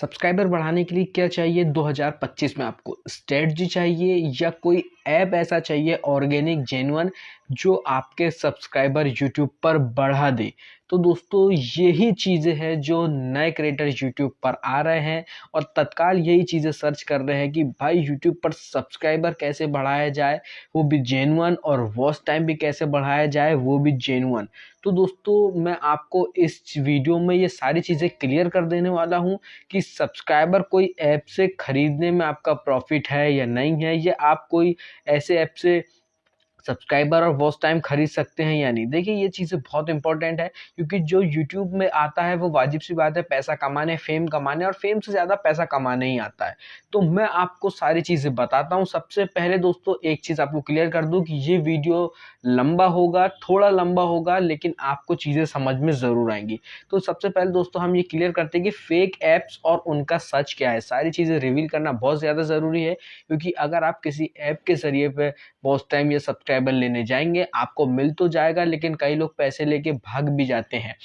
Subscriber बढ़ाने के लिए क्या चाहिए 2025 में? आपको स्ट्रेटजी चाहिए या कोई ऐप ऐसा चाहिए ऑर्गेनिक जेन्युइन जो आपके सब्सक्राइबर यूट्यूब पर बढ़ा दे? तो दोस्तों यही चीज़ें हैं जो नए क्रिएटर यूट्यूब पर आ रहे हैं और तत्काल यही चीज़ें सर्च कर रहे हैं कि भाई यूट्यूब पर सब्सक्राइबर कैसे बढ़ाया जाए, वो भी जेन्युइन, और वॉच टाइम भी कैसे बढ़ाया जाए, वो भी जेन्युइन। तो दोस्तों मैं आपको इस वीडियो में ये सारी चीज़ें क्लियर कर देने वाला हूँ कि सब्सक्राइबर कोई ऐप से खरीदने में आपका प्रॉफिट है या नहीं है, या आप कोई ऐसे ऐप से सब्सक्राइबर और वॉच टाइम खरीद सकते हैं या नहीं। देखिए ये चीज़ें बहुत इंपॉर्टेंट है क्योंकि जो यूट्यूब में आता है वो वाजिब सी बात है पैसा कमाने, फेम कमाने, और फेम से ज़्यादा पैसा कमाने ही आता है। तो मैं आपको सारी चीज़ें बताता हूँ। सबसे पहले दोस्तों एक चीज़ आपको क्लियर कर दूँ कि ये वीडियो लंबा होगा, थोड़ा लंबा होगा, लेकिन आपको चीज़ें समझ में ज़रूर आएंगी। तो सबसे पहले दोस्तों हम ये क्लियर करते हैं कि फेक ऐप्स और उनका सच क्या है। सारी चीज़ें रिवील करना बहुत ज़्यादा ज़रूरी है क्योंकि अगर आप किसी ऐप के ज़रिए पे वॉच टाइम या सब्सक्राइबर लेने जाएंगे, आपको मिल तो जाएगा लेकिन कई लोग पैसे लेके भाग भी जाते हैं।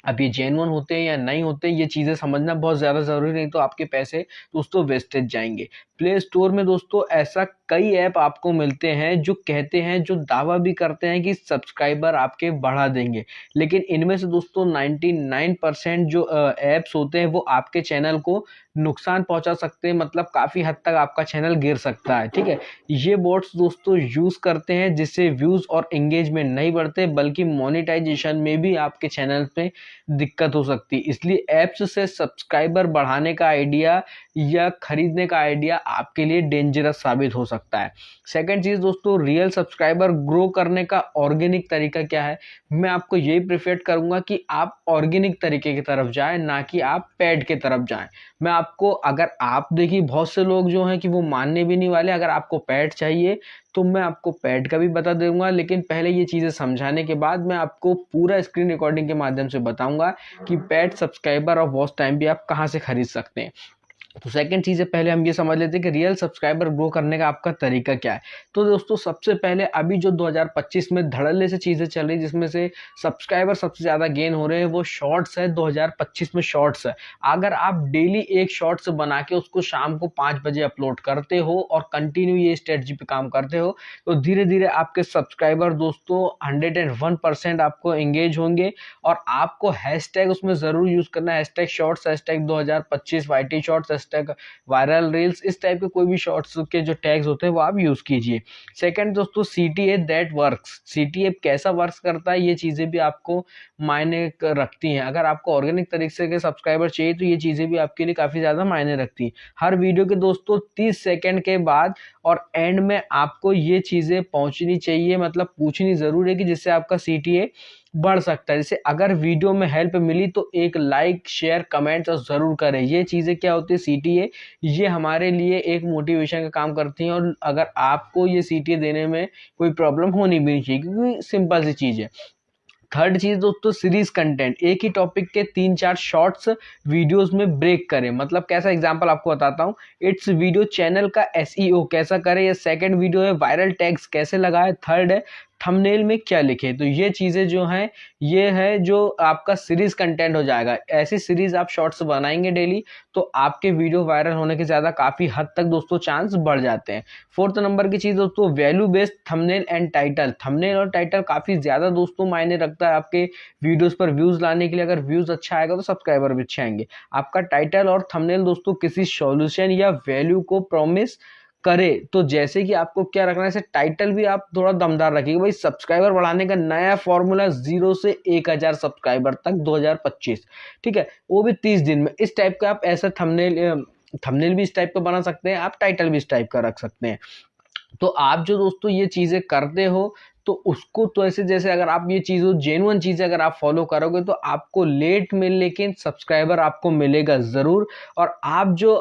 अब ये जेन्युइन होते हैं या नहीं होते, ये चीज़ें समझना बहुत ज़्यादा ज़रूरी, नहीं तो आपके पैसे दोस्तों वेस्टेज जाएंगे। प्ले स्टोर में दोस्तों ऐसा कई ऐप आपको मिलते हैं जो कहते हैं, जो दावा भी करते हैं कि सब्सक्राइबर आपके बढ़ा देंगे, लेकिन इनमें से दोस्तों 99% जो ऐप्स होते हैं वो आपके चैनल को नुकसान पहुंचा सकते हैं, मतलब काफ़ी हद तक आपका चैनल गिर सकता है। ठीक है, ये बोट्स दोस्तों यूज़ करते हैं जिससे व्यूज़ और एंगेजमेंट नहीं बढ़ते बल्कि मोनेटाइजेशन में भी आपके चैनल पे दिक्कत हो सकती है। इसलिए ऐप्स से सब्सक्राइबर बढ़ाने का आइडिया या खरीदने का आइडिया आपके लिए डेंजरस साबित हो सकता है। सेकंड चीज़ दोस्तों, रियल सब्सक्राइबर ग्रो करने का ऑर्गेनिक तरीका क्या है? मैं आपको यही प्रेफर करूंगा कि आप ऑर्गेनिक तरीके की तरफ जाएं, ना कि आप पेड की तरफ जाएं। मैं आपको, अगर आप देखिए बहुत से लोग जो हैं कि वो मानने भी नहीं वाले, अगर आपको पेड चाहिए तो मैं आपको पेड का भी बता दूंगा, लेकिन पहले ये चीज़ें समझाने के बाद मैं आपको पूरा स्क्रीन रिकॉर्डिंग के माध्यम से बताऊंगा कि पेड सब्सक्राइबर और वॉच टाइम भी आप कहां से खरीद सकते हैं। तो सेकंड चीज़ है, पहले हम ये समझ लेते हैं कि रियल सब्सक्राइबर ग्रो करने का आपका तरीका क्या है। तो दोस्तों सबसे पहले अभी जो 2025 में धड़ल्ले से चीज़ें चल रही, जिसमें से सब्सक्राइबर सबसे ज़्यादा गेन हो रहे हैं, वो शॉर्ट्स है। 2025 में शॉर्ट्स है। अगर आप डेली एक शॉर्ट्स बना के उसको शाम को 5 बजे अपलोड करते हो और कंटिन्यू ये स्ट्रेटजी पे काम करते हो, तो धीरे धीरे आपके सब्सक्राइबर दोस्तों 101% आपको एंगेज होंगे। और आपको हैशटैग उसमें ज़रूर यूज़ करना है, hashtag shorts, hashtag 2025 YT shorts, hashtag viral reels, इस टाइप के कोई भी शॉर्ट्स के जो टैग्स होते हैं वो आप यूज़ कीजिए। सेकंड दोस्तों, सीटीए दैट वर्क्स। सीटीए कैसा वर्क्स करता है, ये चीज़ें भी आपको मायने रखती हैं। अगर आपको ऑर्गेनिक तरीके से सब्सक्राइबर चाहिए तो ये चीज़ें भी आपके लिए काफ़ी ज़्यादा मायने रखती हैं। हर वीडियो के दोस्तों 30 सेकंड के बाद और एंड में आपको ये चीज़ें पहुंचनी चाहिए, मतलब पूछनी ज़रूर है कि जिससे आपका सीटीए बढ़ सकता है। जैसे अगर वीडियो में हेल्प मिली तो एक लाइक, शेयर, कमेंट और ज़रूर करें। ये चीज़ें क्या होती है, सीटीए, ये हमारे लिए एक मोटिवेशन का काम करती हैं। और अगर आपको ये सीटीए देने में कोई प्रॉब्लम होनी भी नहीं चाहिए क्योंकि सिंपल सी चीज़ है। थर्ड चीज दोस्तों, सीरीज कंटेंट। एक ही टॉपिक के 3-4 शॉर्ट्स वीडियोस में ब्रेक करें। मतलब कैसा, एग्जांपल आपको बताता हूँ। इट्स वीडियो चैनल का एसईओ कैसा करें, या सेकंड वीडियो है वायरल टैग्स कैसे लगाए, थर्ड है थंबनेल में क्या लिखे। तो ये चीज़ें जो हैं, ये है जो आपका सीरीज कंटेंट हो जाएगा। ऐसी सीरीज आप शॉर्ट्स बनाएंगे डेली तो आपके वीडियो वायरल होने के ज़्यादा काफ़ी हद तक दोस्तों चांस बढ़ जाते हैं। फोर्थ नंबर की चीज़ दोस्तों, value based thumbnail and title. Thumbnail और टाइटल काफ़ी ज़्यादा दोस्तों मायने रखता है आपके वीडियोस पर व्यूज़ लाने के लिए। अगर व्यूज़ अच्छा आएगा तो सब्सक्राइबर भी अच्छे आएंगे। आपका टाइटल और थंबनेल दोस्तों किसी सॉल्यूशन या वैल्यू को प्रॉमिस करे। तो जैसे कि आपको क्या रखना है, जैसे टाइटल भी आप थोड़ा दमदार रखिएगा, भाई सब्सक्राइबर बढ़ाने का नया फॉर्मूला 0 से 1000 सब्सक्राइबर तक 2025। ठीक है, वो भी 30 दिन में। इस टाइप का आप ऐसा थंबनेल भी इस टाइप का बना सकते हैं, आप टाइटल भी इस टाइप का रख सकते हैं। तो आप जो दोस्तों ये चीज़ें करते हो तो उसको तो ऐसे, जैसे अगर आप ये चीज़ों जेन्युइन चीज़ें अगर आप फॉलो करोगे तो आपको लेट मिल लेकिन सब्सक्राइबर आपको मिलेगा ज़रूर। और आप जो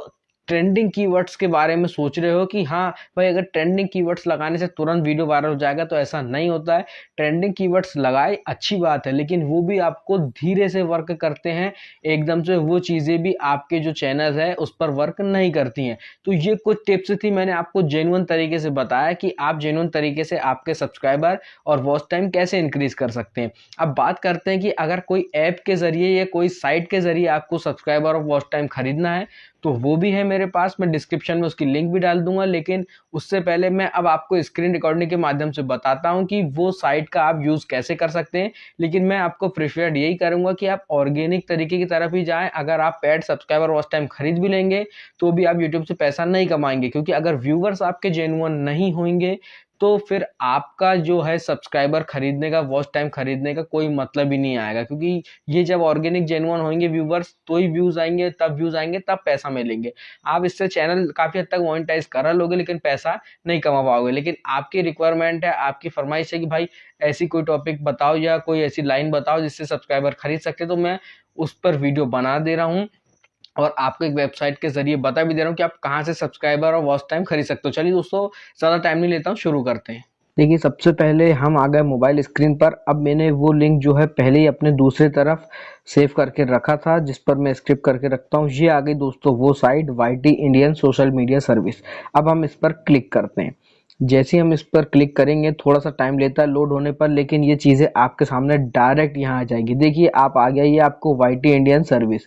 ट्रेंडिंग कीवर्ड्स के बारे में सोच रहे हो कि हाँ भाई अगर ट्रेंडिंग कीवर्ड्स लगाने से तुरंत वीडियो वायरल हो जाएगा, तो ऐसा नहीं होता है। ट्रेंडिंग कीवर्ड्स लगाए अच्छी बात है, लेकिन वो भी आपको धीरे से वर्क करते हैं, एकदम से वो चीज़ें भी आपके जो चैनल है उस पर वर्क नहीं करती हैं। तो ये कुछ टिप्स थी, मैंने आपको जेन्युइन तरीके से बताया कि आप जेन्युइन तरीके से आपके सब्सक्राइबर और वॉच टाइम कैसे इंक्रीज कर सकते हैं। अब बात करते हैं कि अगर कोई ऐप के जरिए या कोई साइट के जरिए आपको सब्सक्राइबर और वॉच टाइम खरीदना है, तो वो भी है मेरे पास, मैं डिस्क्रिप्शन में उसकी लिंक भी डाल दूंगा। लेकिन उससे पहले मैं अब आपको स्क्रीन रिकॉर्डिंग के माध्यम से बताता हूं कि वो साइट का आप यूज़ कैसे कर सकते हैं। लेकिन मैं आपको प्रेफर्ड यही करूंगा कि आप ऑर्गेनिक तरीके की तरफ ही जाएं। अगर आप पेड सब्सक्राइबर वॉच टाइम खरीद भी लेंगे तो भी आप यूट्यूब से पैसा नहीं कमाएंगे, क्योंकि अगर व्यूवर्स आपके जेन्युइन नहीं होंगे तो फिर आपका जो है सब्सक्राइबर खरीदने का, वॉच टाइम खरीदने का कोई मतलब ही नहीं आएगा। क्योंकि ये जब ऑर्गेनिक जेन्युइन होंगे व्यूवर्स, तो ही व्यूज आएंगे, तब पैसा मिलेंगे। आप इससे चैनल काफी हद तक मोनेटाइज कर लोगे, लेकिन पैसा नहीं कमा पाओगे। लेकिन आपकी रिक्वायरमेंट है, आपकी फरमाइश है कि भाई ऐसी कोई टॉपिक बताओ या कोई ऐसी लाइन बताओ जिससे सब्सक्राइबर खरीद सकते, तो मैं उस पर वीडियो बना दे रहा हूँ और आपको एक वेबसाइट के जरिए बता भी दे रहा हूँ कि आप कहाँ से सब्सक्राइबर और वॉच टाइम खरीद सकते हो। चलिए दोस्तों, ज़्यादा टाइम नहीं लेता हूँ, शुरू करते हैं। देखिए, सबसे पहले हम आ गए मोबाइल स्क्रीन पर। अब मैंने वो लिंक जो है पहले ही अपने दूसरी तरफ सेव करके रखा था, जिस पर मैं स्क्रिप्ट करके रखता हूँ। ये आ गई दोस्तों वो site, YT Indian social media service. अब हम इस पर क्लिक करते हैं। जैसे ही हम इस पर क्लिक करेंगे, थोड़ा सा टाइम लेता है लोड होने पर, लेकिन ये चीज़ें आपके सामने डायरेक्ट यहाँ आ जाएगी। देखिए आप आ गया, ये आपको YT Indian service,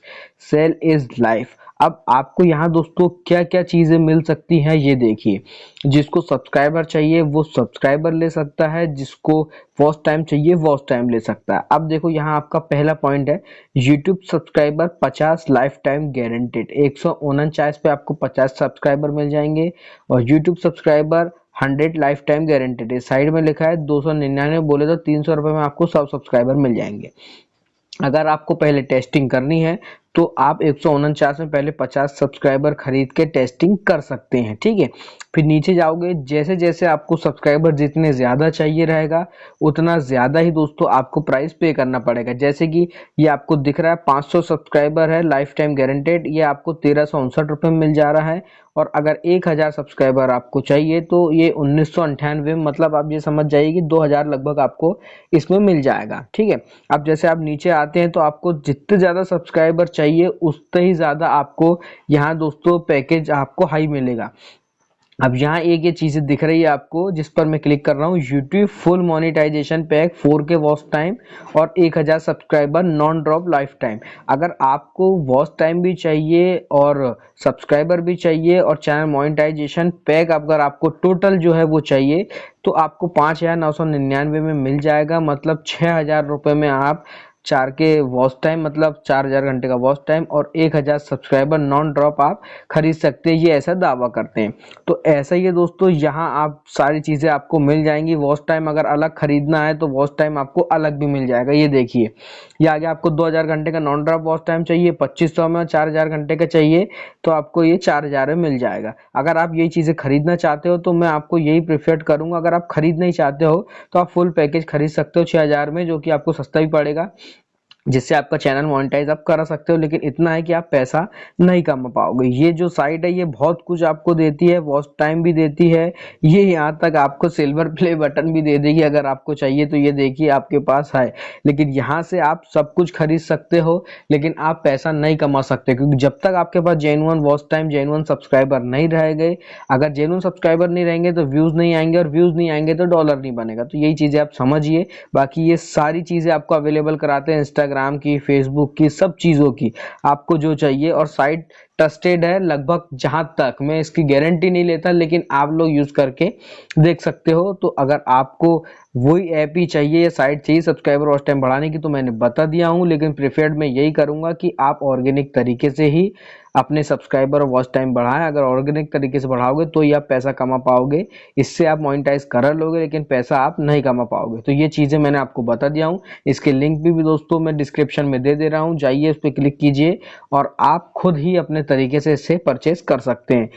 sale is life. अब आपको यहाँ दोस्तों क्या क्या चीज़ें मिल सकती हैं ये देखिए। जिसको सब्सक्राइबर चाहिए वो सब्सक्राइबर ले सकता है, जिसको वॉच टाइम चाहिए वॉच टाइम ले सकता है। अब देखो यहाँ आपका पहला पॉइंट है, YouTube subscriber 50 life time guaranteed. 149 पे आपको 50 सब्सक्राइबर मिल जाएंगे, और YouTube subscriber 100 life time guaranteed है। साइड में लिखा है 299 बोले तो 300 रुपये में आपको 100 सब्सक्राइबर मिल जाएंगे। अगर आपको पहले टेस्टिंग करनी है तो आप 149 में पहले 50 सब्सक्राइबर खरीद के टेस्टिंग कर सकते हैं, ठीक है। फिर नीचे जाओगे, जैसे जैसे आपको सब्सक्राइबर जितने ज़्यादा चाहिए रहेगा, उतना ज़्यादा ही दोस्तों आपको प्राइस पे करना पड़ेगा। जैसे कि ये आपको दिख रहा है 500 सब्सक्राइबर है लाइफ टाइम गारंटेड, ये आपको 1359 रुपये में मिल जा रहा है। और अगर 1000 सब्सक्राइबर आपको चाहिए तो ये 1998, मतलब आप ये समझ जाइए कि 2000 लगभग आपको इसमें मिल जाएगा, ठीक है। अब जैसे आप नीचे आते हैं तो आपको जितने ज़्यादा सब्सक्राइबर चाहिए उतने ही ज़्यादा आपको यहाँ दोस्तों पैकेज आपको हाई मिलेगा। अब यहाँ एक ये चीज़ें दिख रही है आपको, जिस पर मैं क्लिक कर रहा हूँ, YouTube full monetization pack 4K watch time और 1000 subscriber non drop life time. अगर आपको वॉच टाइम भी चाहिए और सब्सक्राइबर भी चाहिए और चैनल मोनेटाइजेशन पैक अगर आपको टोटल जो है वो चाहिए, तो आपको 5999 में मिल जाएगा। मतलब 6000 रुपये में आप 4K वॉच टाइम, मतलब 4000 घंटे का वॉच टाइम और 1000 सब्सक्राइबर नॉन ड्रॉप आप खरीद सकते हैं, ये ऐसा दावा करते हैं। तो ऐसा ही है दोस्तों, यहाँ आप सारी चीज़ें आपको मिल जाएंगी। वॉच टाइम अगर अलग खरीदना है तो वॉच टाइम आपको अलग भी मिल जाएगा। ये देखिए, ये आगे आपको 2000 घंटे का नॉन ड्रॉप वॉच टाइम चाहिए 2500 में, 4000 घंटे का चाहिए तो आपको ये 4000 में मिल जाएगा। अगर आप यही चीज़ें खरीदना चाहते हो तो मैं आपको यही प्रेफर करूँगा। अगर आप खरीद नहीं चाहते हो तो आप फुल पैकेज खरीद सकते हो 6000 में, जो कि आपको सस्ता भी पड़ेगा, जिससे आपका चैनल मोनेटाइज आप करा सकते हो। लेकिन इतना है कि आप पैसा नहीं कमा पाओगे। ये जो साइट है ये बहुत कुछ आपको देती है, वॉच टाइम भी देती है, ये यहाँ तक आपको सिल्वर प्ले बटन भी दे देगी अगर आपको चाहिए तो। ये देखिए आपके पास है, लेकिन यहाँ से आप सब कुछ खरीद सकते हो, लेकिन आप पैसा नहीं कमा सकते, क्योंकि जब तक आपके पास genuine watch time, genuine subscriber नहीं रहेंगे, अगर जेन्युइन सब्सक्राइबर नहीं रहेंगे तो व्यूज नहीं आएंगे, और व्यूज नहीं आएंगे तो डॉलर नहीं बनेगा। तो यही चीजें आप समझिए। बाकी ये सारी चीजें आपको अवेलेबल कराते हैं, इंस्टाग्राम की, फेसबुक की, सब चीज़ों की आपको जो चाहिए। और साइट ट्रस्टेड है लगभग, जहां तक मैं इसकी गारंटी नहीं लेता, लेकिन आप लोग यूज करके देख सकते हो। तो अगर आपको वही ऐप ही चाहिए या साइट चाहिए सब्सक्राइबर वॉच टाइम बढ़ाने की, तो मैंने बता दिया हूं। लेकिन प्रेफर्ड मैं यही करूंगा कि आप ऑर्गेनिक तरीके से ही अपने सब्सक्राइबर और वॉच टाइम बढ़ाएं। अगर ऑर्गेनिक तरीके से बढ़ाओगे तो ही आप पैसा कमा पाओगे, इससे आप मोनेटाइज कर लोगे, लेकिन पैसा आप नहीं कमा पाओगे। तो ये चीज़ें मैंने आपको बता दिया हूँ। इसके लिंक भी दोस्तों मैं डिस्क्रिप्शन में दे रहा हूँ, जाइए उस पर क्लिक कीजिए और आप खुद ही अपने तरीके से इससे परचेस कर सकते हैं।